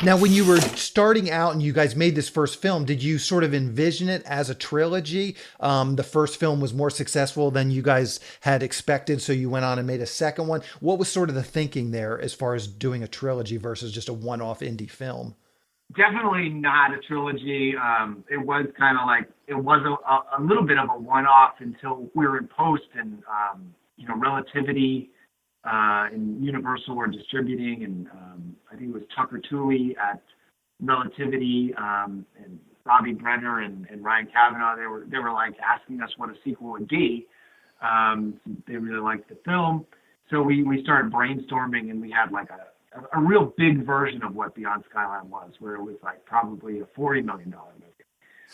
Now, when you were starting out and you guys made this first film, did you sort of envision it as a trilogy? The first film was more successful than you guys had expected, so you went on and made a second one. What was sort of the thinking there as far as doing a trilogy versus just a one-off indie film? Definitely not a trilogy. It was kind of like, it was a little bit of a one-off until we were in post and, Relativity and Universal were distributing, and I think it was Tucker Tooley at Relativity and Robbie Brenner and Ryan Kavanaugh. They were like asking us what a sequel would be. They really liked the film, so we started brainstorming, and we had like a real big version of what Beyond Skyline was, where it was like probably a $40 million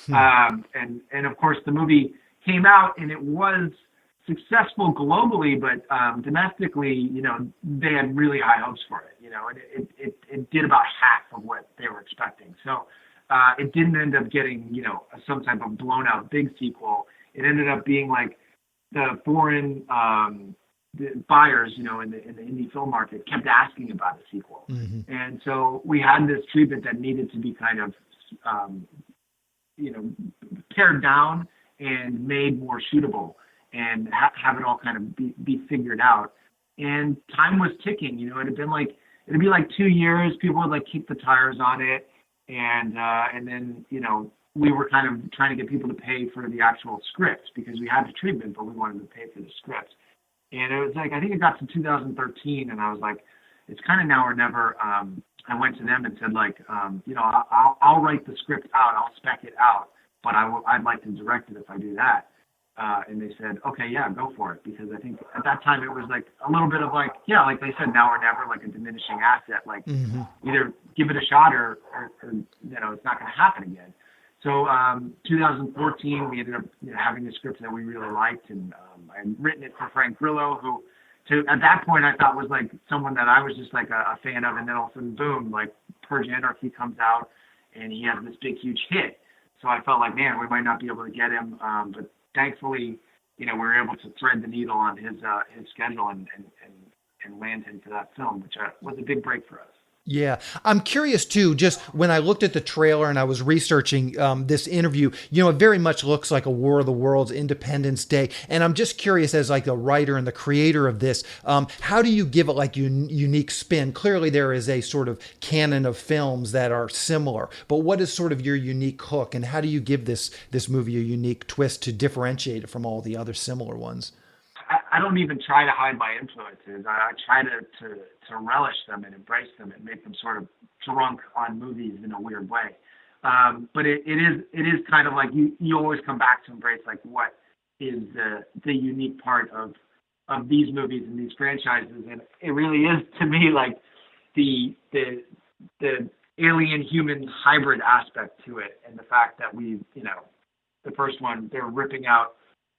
movie. And of course the movie came out and it was successful globally, but domestically, they had really high hopes for it, and it did about half of what they were expecting. So it didn't end up getting, some type of blown out big sequel. It ended up being like the foreign the buyers, in the indie film market kept asking about a sequel. Mm-hmm. And so we had this treatment that needed to be kind of, pared down and made more shootable and have it all kind of be figured out. And time was ticking, it'd be like 2 years. People would like kick the tires on it. And then, we were kind of trying to get people to pay for the actual script because we had the treatment, but we wanted to pay for the script. And it was like, I think it got to 2013 and I was like, it's kind of now or never. I went to them and said like, I'll write the script out, I'll spec it out, but I'd like to direct it if I do that. And they said, okay, yeah, go for it. Because I think at that time it was like a little bit of like, yeah, like they said, now or never, like a diminishing asset, like mm-hmm. either give it a shot or it's not going to happen again. So 2014, we ended up having a script that we really liked, and I had written it for Frank Grillo, who at that point I thought was like someone that I was just like a fan of, and then all of a sudden, boom, like Purge Anarchy comes out, and he has this big, huge hit. So I felt like, man, we might not be able to get him, but thankfully, we were able to thread the needle on his schedule and land him for that film, which was a big break for us. Yeah. I'm curious too, just when I looked at the trailer and I was researching this interview, it very much looks like a War of the Worlds, Independence Day. And I'm just curious, as like the writer and the creator of this, how do you give it like unique spin? Clearly there is a sort of canon of films that are similar, but what is sort of your unique hook, and how do you give this movie a unique twist to differentiate it from all the other similar ones? I don't even try to hide my influences. I try to relish them and embrace them and make them sort of drunk on movies in a weird way. But it is kind of like you always come back to embrace like what is the unique part of these movies and these franchises, and it really is to me like the alien human hybrid aspect to it, and the fact that the first one they're ripping out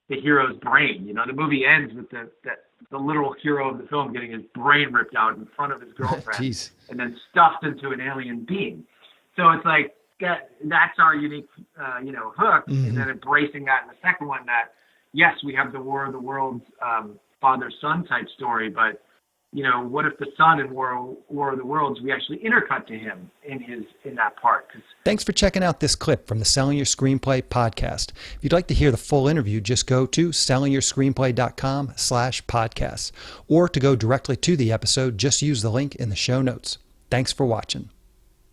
the hero's brain. The movie ends with the literal hero of the film getting his brain ripped out in front of his girlfriend and then stuffed into an alien being. So it's like that's our unique, hook. Mm-hmm. And then embracing that in the second one, that yes, we have the War of the Worlds, father-son type story, but what if the son in War of the Worlds, we actually intercut to him in that part? Thanks for checking out this clip from the Selling Your Screenplay podcast. If you'd like to hear the full interview, just go to sellingyourscreenplay.com/podcasts, or to go directly to the episode, just use the link in the show notes. Thanks for watching.